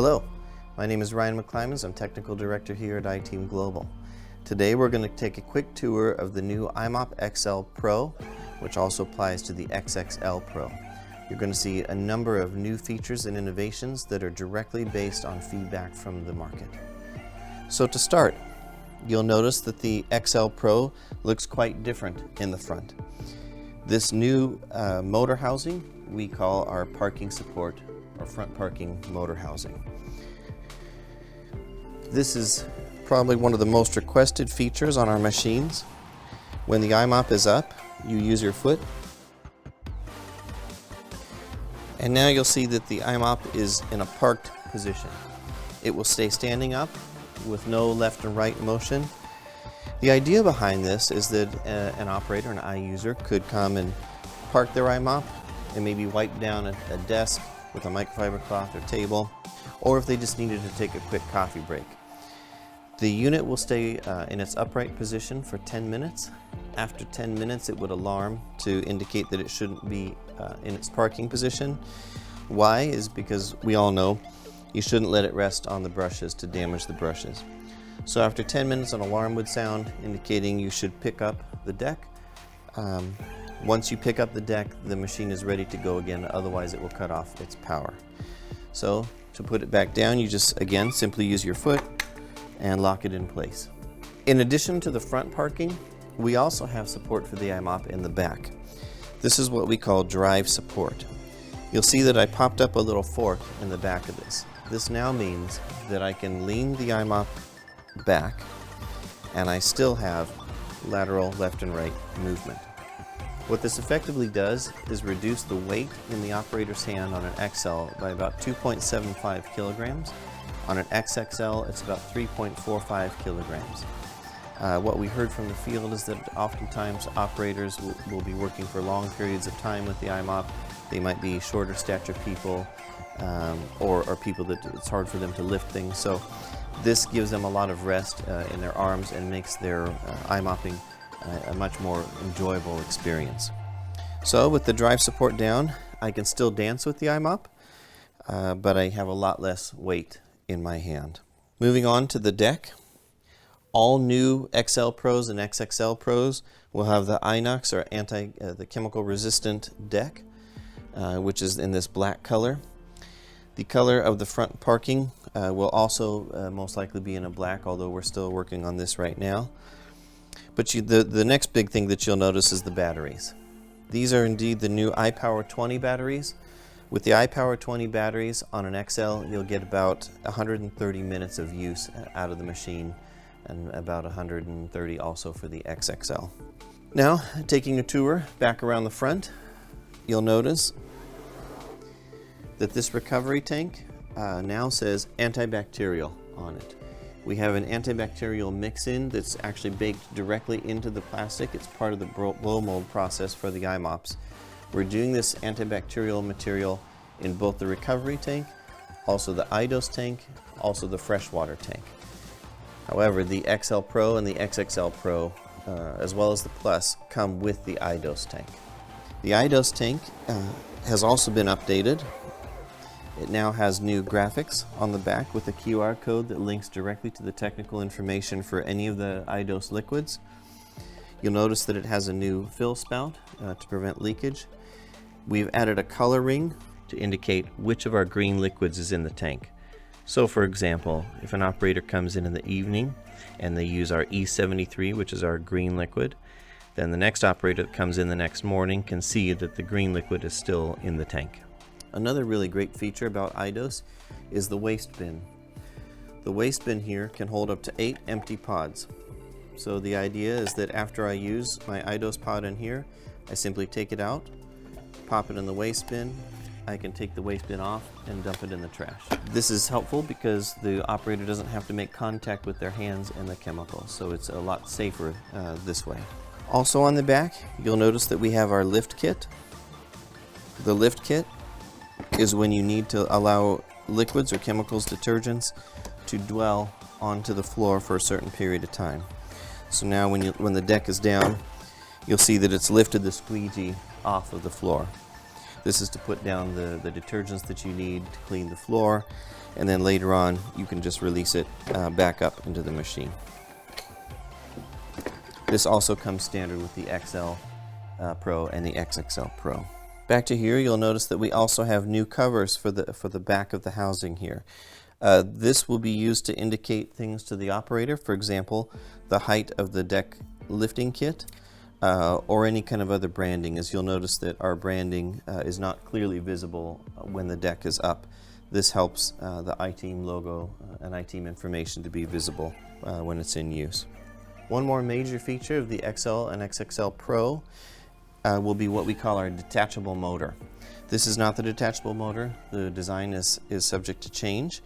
Hello, my name is Ryan McClymans. I'm Technical Director here at iTeam Global. Today we're going to take a quick tour of the new i-mop XL Pro, which also applies to the XXL Pro. You're going to see a number of new features and innovations that are directly based on feedback from the market. So to start, you'll notice that the XL Pro looks quite different in the front. This new motor housing we call our parking support or front parking motor housing. This is probably one of the most requested features on our machines. When the i-mop is up, you use your foot, and now you'll see that the i-mop is in a parked position. It will stay standing up with no left and right motion. The idea behind this is that an operator, an i-user, could come and park their i-mop and maybe wipe down a desk with a microfiber cloth or table, or if they just needed to take a quick coffee break. The unit will stay in its upright position for 10 minutes. After 10 minutes, it would alarm to indicate that it shouldn't be in its parking position. Why? Is because we all know you shouldn't let it rest on the brushes to damage the brushes. So after 10 minutes, an alarm would sound indicating you should pick up the deck. Once you pick up the deck, the machine is ready to go again, otherwise it will cut off its power. So to put it back down, you just, again, simply use your foot and lock it in place. In addition to the front parking, we also have support for the i-mop in the back. This is what we call drive support. You'll see that I popped up a little fork in the back of this. This now means that I can lean the i-mop back and I still have lateral left and right movement. What this effectively does is reduce the weight in the operator's hand on an XL by about 2.75 kilograms. On an XXL, it's about 3.45 kilograms. What we heard from the field is that oftentimes operators will be working for long periods of time with the i-mop. They might be shorter stature people or people that it's hard for them to lift things. So this gives them a lot of rest in their arms and makes their i-mopping a much more enjoyable experience. So with the drive support down, I can still dance with the i-mop, but I have a lot less weight in my hand. Moving on to the deck, all new XL Pros and XXL Pros will have the inox or the chemical resistant deck, which is in this black color. The color of the front parking will also most likely be in a black, although we're still working on this right now. But the next big thing that you'll notice is the batteries. These are indeed the new iPower 20 batteries. With the iPower 20 batteries on an XL, you'll get about 130 minutes of use out of the machine, and about 130 also for the XXL. Now, taking a tour back around the front, you'll notice that this recovery tank now says antibacterial on it. We have an antibacterial mix-in that's actually baked directly into the plastic. It's part of the blow mold process for the i-mops. We're doing this antibacterial material in both the recovery tank, also the iDose tank, also the freshwater tank. However, the XL Pro and the XXL Pro, as well as the Plus, come with the iDose tank. The iDose tank has also been updated. It now has new graphics on the back with a QR code that links directly to the technical information for any of the iDose liquids. You'll notice that it has a new fill spout to prevent leakage. We've added a color ring to indicate which of our green liquids is in the tank. So for example, if an operator comes in the evening and they use our E73, which is our green liquid, then the next operator that comes in the next morning can see that the green liquid is still in the tank. Another really great feature about iDose is the waste bin. The waste bin here can hold up to 8 empty pods. So the idea is that after I use my iDose pod in here, I simply take it out, pop it in the waste bin. I can take the waste bin off and dump it in the trash. This is helpful because the operator doesn't have to make contact with their hands and the chemical, so it's a lot safer this way. Also on the back, you'll notice that we have our lift kit. The lift kit is when you need to allow liquids or chemicals, detergents, to dwell onto the floor for a certain period of time. So now when the deck is down, you'll see that it's lifted the squeegee off of the floor. This is to put down the detergents that you need to clean the floor, and then later on you can just release it back up into the machine. This also comes standard with the XL Pro and the XXL Pro. Back to here, you'll notice that we also have new covers for the back of the housing here. This will be used to indicate things to the operator, for example, the height of the deck lifting kit, or any kind of other branding. As you'll notice that our branding is not clearly visible when the deck is up. This helps the i-team logo and i-team information to be visible when it's in use. One more major feature of the XL and XXL Pro will be what we call our detachable motor. This is not the detachable motor. The design is subject to change.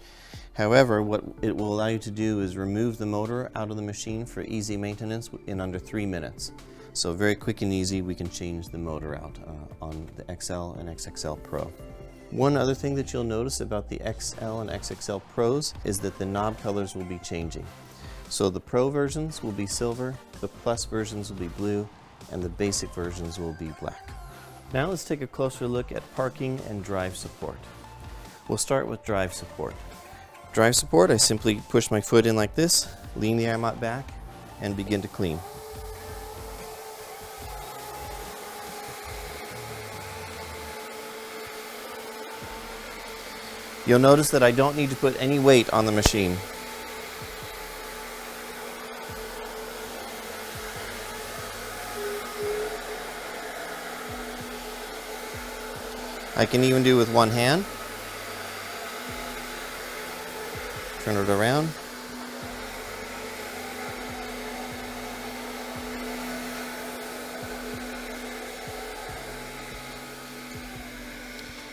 However, what it will allow you to do is remove the motor out of the machine for easy maintenance in under 3 minutes. So very quick and easy, we can change the motor out on the XL and XXL Pro. One other thing that you'll notice about the XL and XXL Pros is that the knob colors will be changing. So the Pro versions will be silver, the Plus versions will be blue, and the basic versions will be black. Now let's take a closer look at parking and drive support. We'll start with drive support. Drive support, I simply push my foot in like this, lean the i-mop back, and begin to clean. You'll notice that I don't need to put any weight on the machine. I can even do with one hand. Turn it around.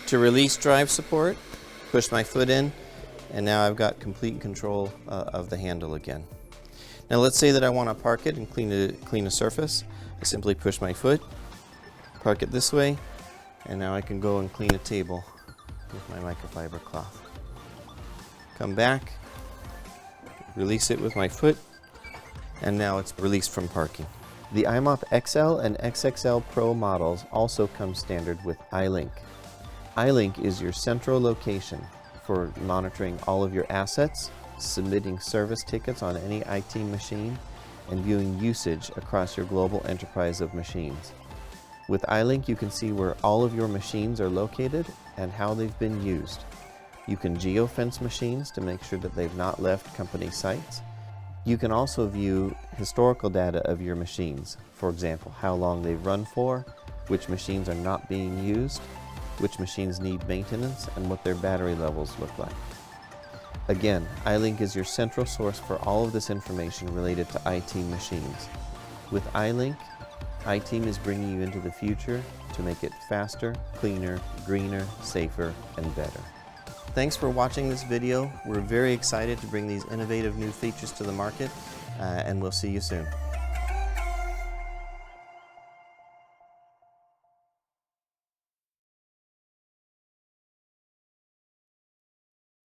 To release drive support, push my foot in, and now I've got complete control of the handle again. Now let's say that I want to park it and clean a surface. I simply push my foot, park it this way, and now I can go and clean a table with my microfiber cloth. Come back, release it with my foot, and now it's released from parking. The i-mop XL and XXL Pro models also come standard with i-link. i-link is your central location for monitoring all of your assets, submitting service tickets on any i-team machine, and viewing usage across your global enterprise of machines. With i-link, you can see where all of your machines are located and how they've been used. You can geofence machines to make sure that they've not left company sites. You can also view historical data of your machines. For example, how long they've run for, which machines are not being used, which machines need maintenance, and what their battery levels look like. Again, i-link is your central source for all of this information related to i-team machines. With i-link, i-team is bringing you into the future to make it faster, cleaner, greener, safer, and better. Thanks for watching this video. We're very excited to bring these innovative new features to the market, and we'll see you soon.